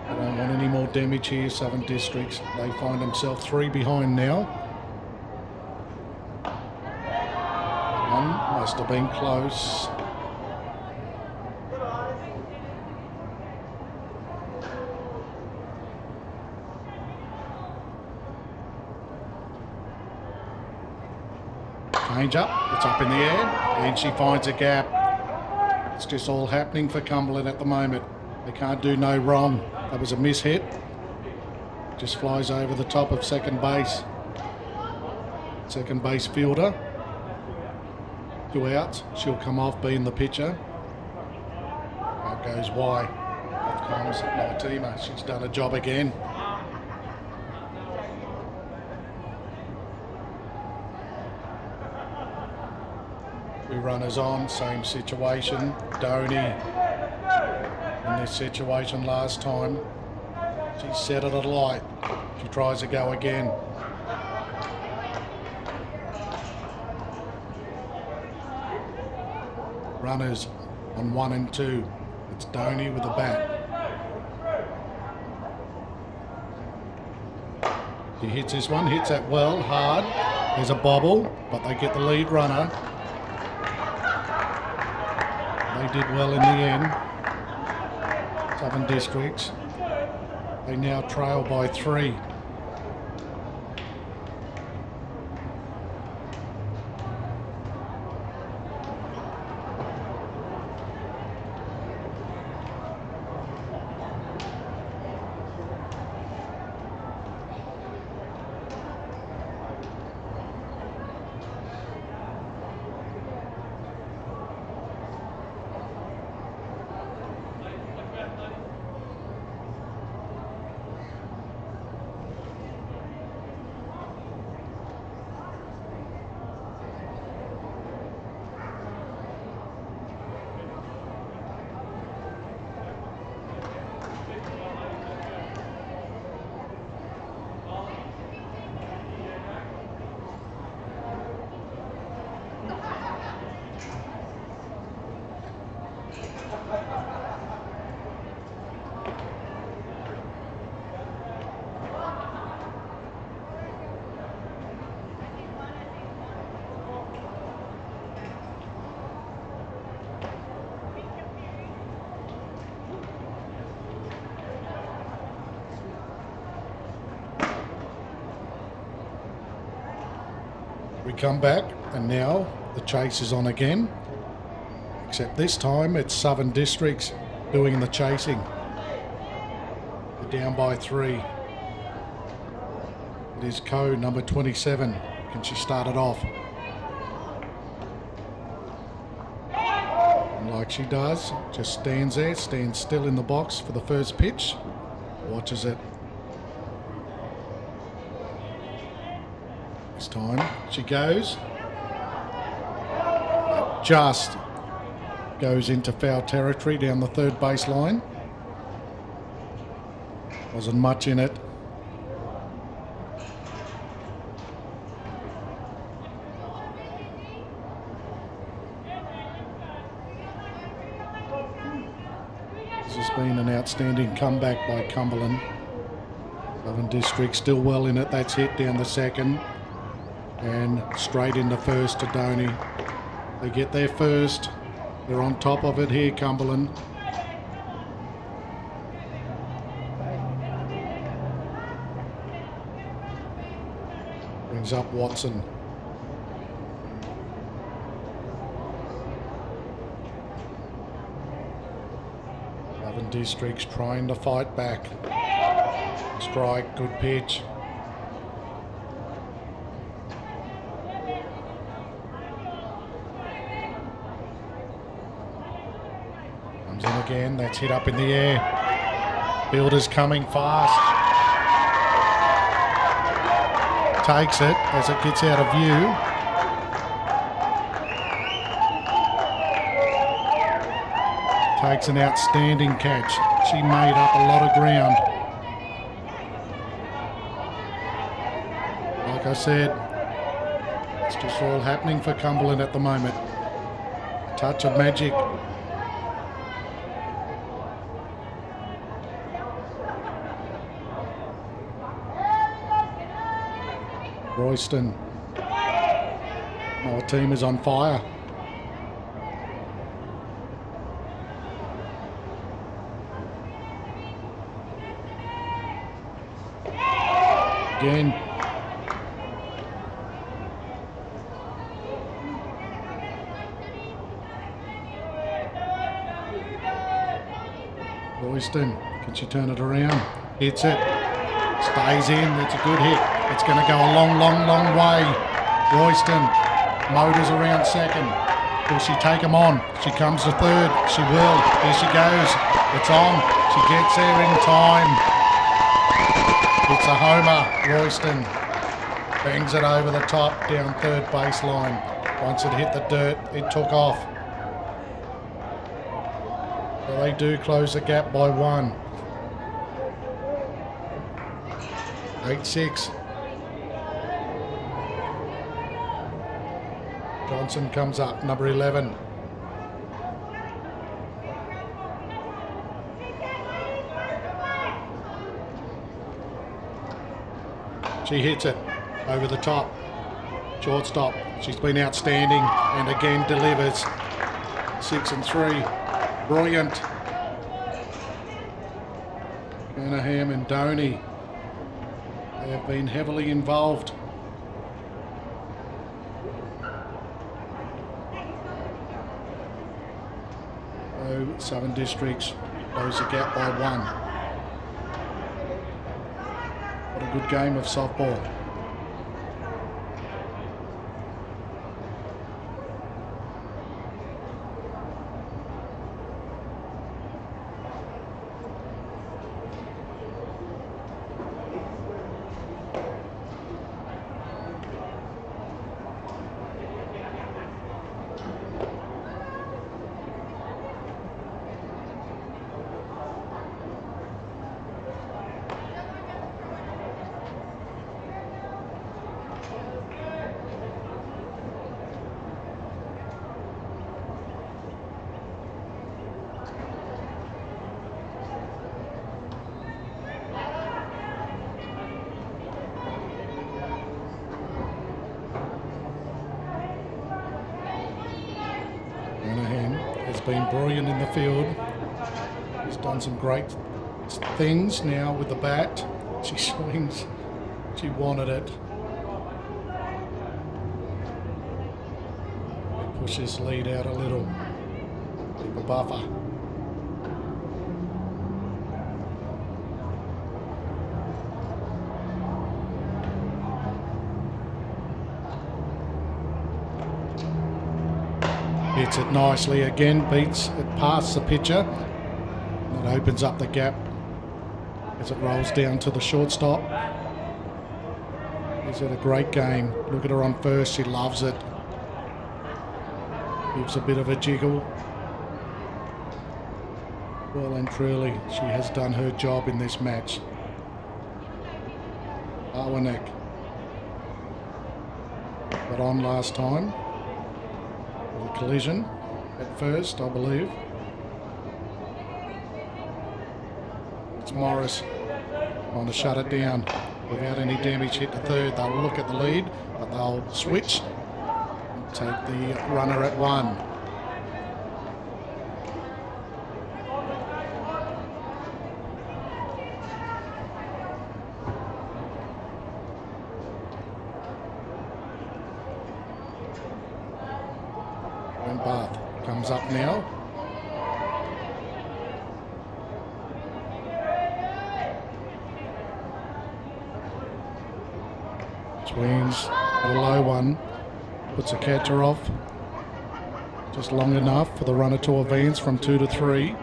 They don't want any more damage here, Southern Districts. They find themselves 3 behind now. One must have been close. Change up, it's up in the air, and she finds a gap. It's just all happening for Cumberland at the moment. They can't do no wrong. That was a mishit. Just flies over the top of second base. Second base fielder. 2 outs, she'll come off being the pitcher. Out goes Y. Off comes Martima. She's done a job again. Two runners on, same situation. Doney in this situation last time. She set it alight. She tries to go again. Runners on 1 and 2. It's Doney with the bat. He hits this one, hits that well, hard. There's a bobble, but they get the lead runner. They did well in the end. Southern Districts. They now trail by 3. We come back, and now the chase is on again. Except this time it's Southern Districts doing the chasing. They're down by 3. It is Co, number 27. Can she start it off? And like she does, just stands there, stands still in the box for the first pitch. Watches it. This time she goes. Just goes into foul territory down the third base line. Wasn't much in it. This has been an outstanding comeback by Cumberland. Southern District still well in it. That's hit down the second. And straight into first to Doney. They get there first. They're on top of it here, Cumberland. Brings up Watson. Southern Districts trying to fight back. Strike, good pitch. Comes in again, that's hit up in the air. Builder's coming fast. Takes it as it gets out of view. Takes an outstanding catch. She made up a lot of ground. Like I said, it's just all happening for Cumberland at the moment. A touch of magic. Royston. Our team is on fire. Again. Royston, can she turn it around? Hits it. Stays in. That's a good hit. It's going to go a long, long, long way. Royston motors around second. Will she take him on? She comes to third. She will. Here she goes. It's on. She gets there in time. It's a homer. Royston bangs it over the top down third baseline. Once it hit the dirt, it took off. So they do close the gap by 1. 8-6. Johnson comes up, number 11. She hits it over the top. Shortstop. She's been outstanding and again delivers. 6-3. Brilliant. Shanahan and Doney. They have been heavily involved. So Southern Districts close the gap by 1. What a good game of softball. Been brilliant in the field. He's done some great things now with the bat. She swings. She wanted it. They push this lead out a little. Keep a buffer. Hits it nicely again, beats it past the pitcher. And it opens up the gap as it rolls down to the shortstop. Is it a great game? Look at her on first, she loves it. Gives a bit of a jiggle. Well and truly, she has done her job in this match. Arwanek got on last time. A collision at first, I believe. It's Morris trying to shut it down without any damage hit to third. They'll look at the lead, but they'll switch and take the runner at 1. Brent Bath comes up now. Swings a low one, puts a catcher off. Just long enough for the runner to advance from 2 to 3.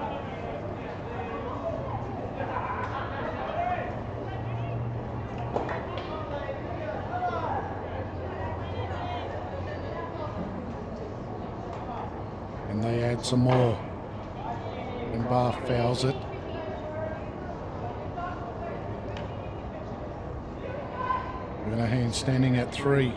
And they add some more. And Bath fouls it. We're going to hand standing at 3.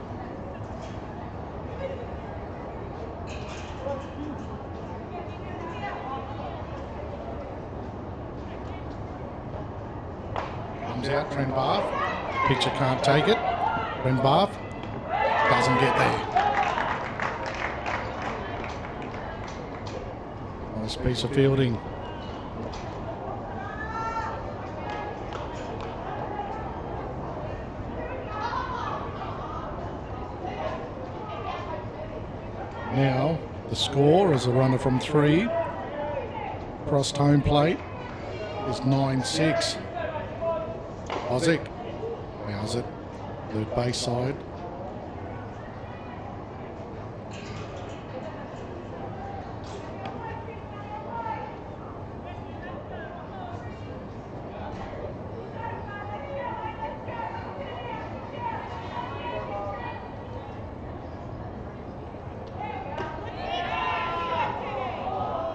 Comes out, Trent Bath. Pitcher can't take it. Trent Bath doesn't get there. Nice piece of fielding. Now the score as a runner from 3 crossed home plate is 9-6. Ozick fouls it, third base side.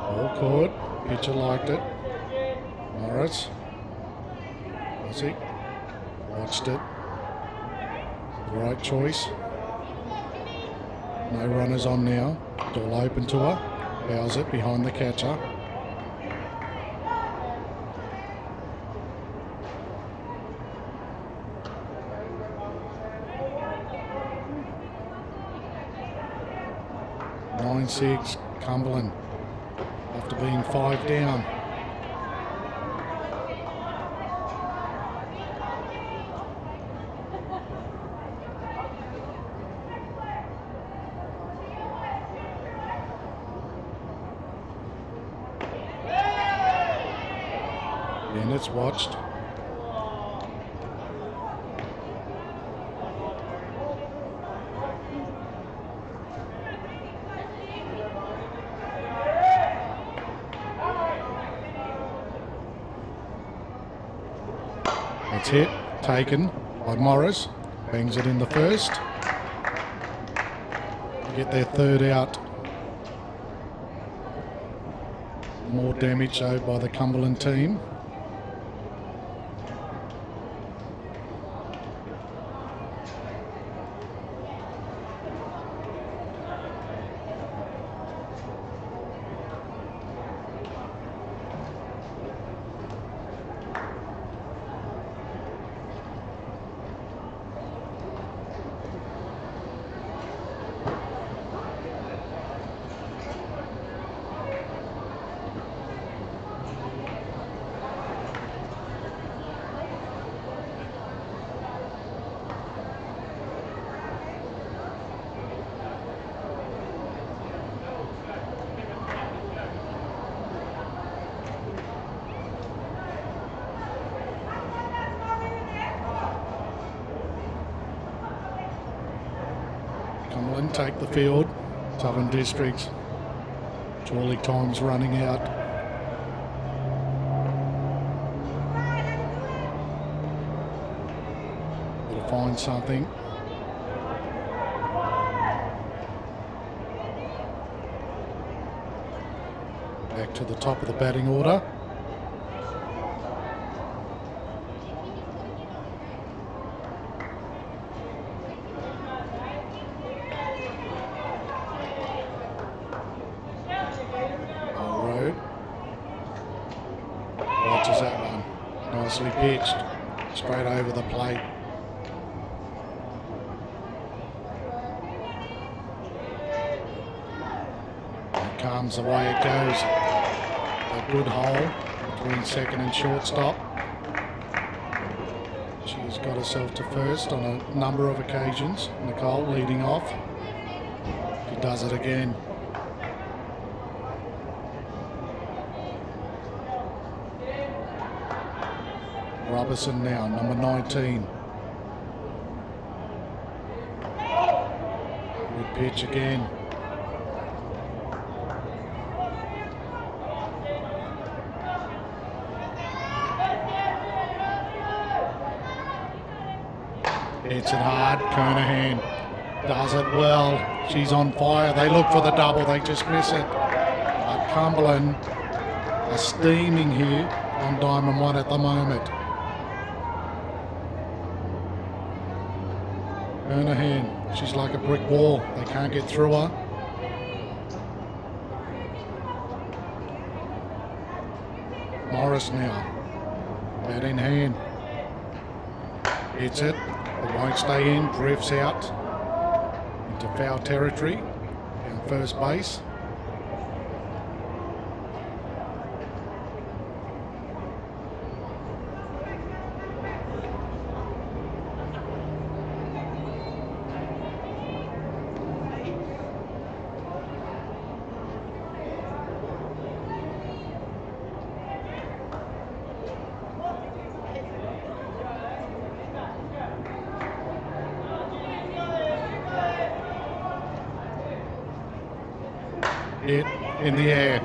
All caught, pitcher liked it. Morris, Ozick watched it. The right choice. No runners on now. It's all open to her. Fouls it behind the catcher. Nine 6, Cumberland. After being 5 down. And it's watched. It's hit, taken by Morris. Bangs it in the first. Get their third out. More damage though by the Cumberland team. Cumberland take the field. Southern Districts. Surely time's running out. Gotta find something. Back to the top of the batting order. Watches that one. Nicely pitched. Straight over the plate. And comes the way it goes. A good hole between second and shortstop. She's got herself to first on a number of occasions. Nicole leading off. She does it again. Robertson now, number 19. Good pitch again. Hits it hard. Kernahan does it well. She's on fire. They look for the double. They just miss it. But Cumberland are steaming here on Diamond 1 at the moment. Kernahan, she's like a brick wall. They can't get through her. Morris now. Bat in hand. Hits it. It won't stay in. Drifts out into foul territory. Down first base. Hit in the air.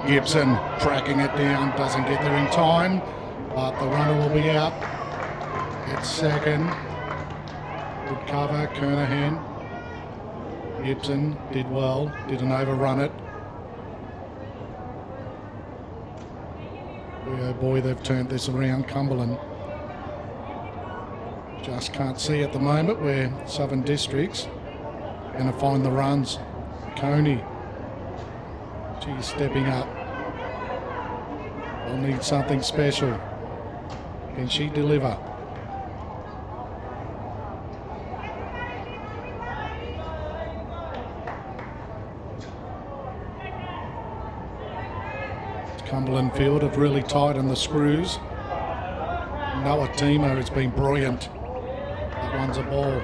Gibson tracking it down, doesn't get there in time, but the runner will be out at second. Good cover, Kernahan. Gibson did well, didn't overrun it. Oh boy, they've turned this around, Cumberland. Just can't see at the moment where Southern District's going to find the runs. Coney. She's stepping up. They'll need something special. Can she deliver? Cumberland Field have really tightened the screws. Noah Timo has been brilliant. That one's a ball.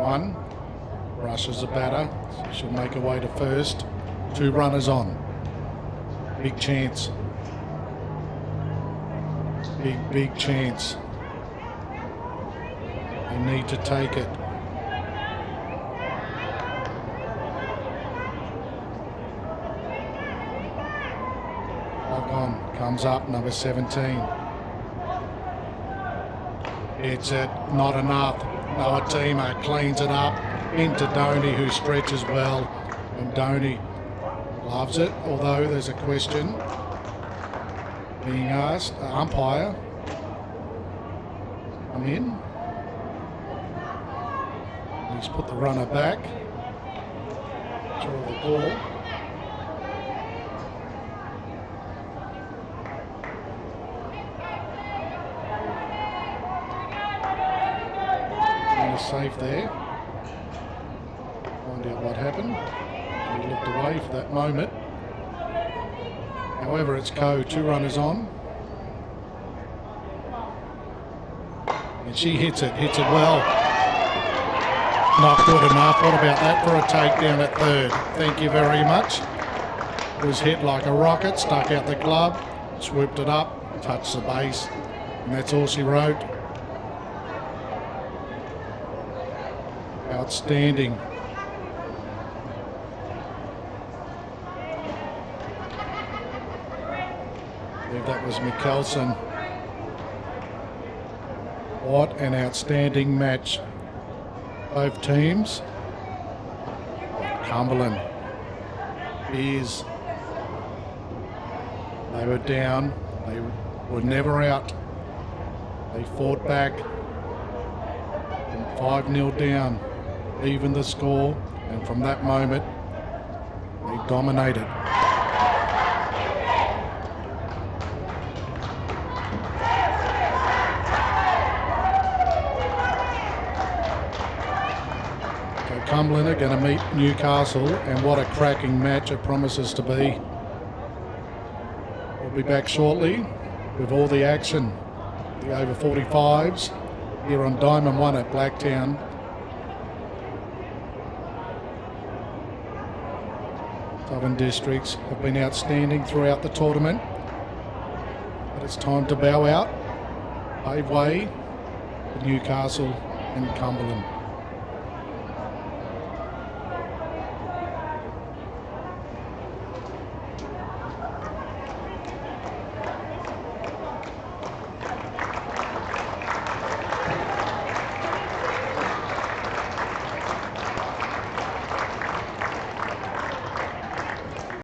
One rushes the batter. She'll make her way to first. 2 runners on. Big chance. Big chance. They need to take it. Lock on. Comes up, number 17. It's it. Not enough. Noah Timo cleans it up into Doney, who stretches well, and Doney loves it, although there's a question being asked. Umpire, come in. He's put the runner back. Draw the ball. Safe there. Find out what happened. He looked away for that moment. However, it's Coe, 2 runners on. And she hits it well. Not good enough. What about that for a takedown at third? Thank you very much. It was hit like a rocket, stuck out the glove, swooped it up, touched the base, and that's all she wrote. Outstanding. I believe that was Mickelson. What an outstanding match. Both teams. Cumberland is. They were down. They were never out. They fought back. 5-0 down. Even the score, and from that moment they dominated. So Cumberland are going to meet Newcastle, and what a cracking match it promises to be. We'll be back shortly with all the action, the over 45s here on Diamond 1 at Blacktown. Southern Districts have been outstanding throughout the tournament. But it's time to bow out, pave way for Newcastle and Cumberland.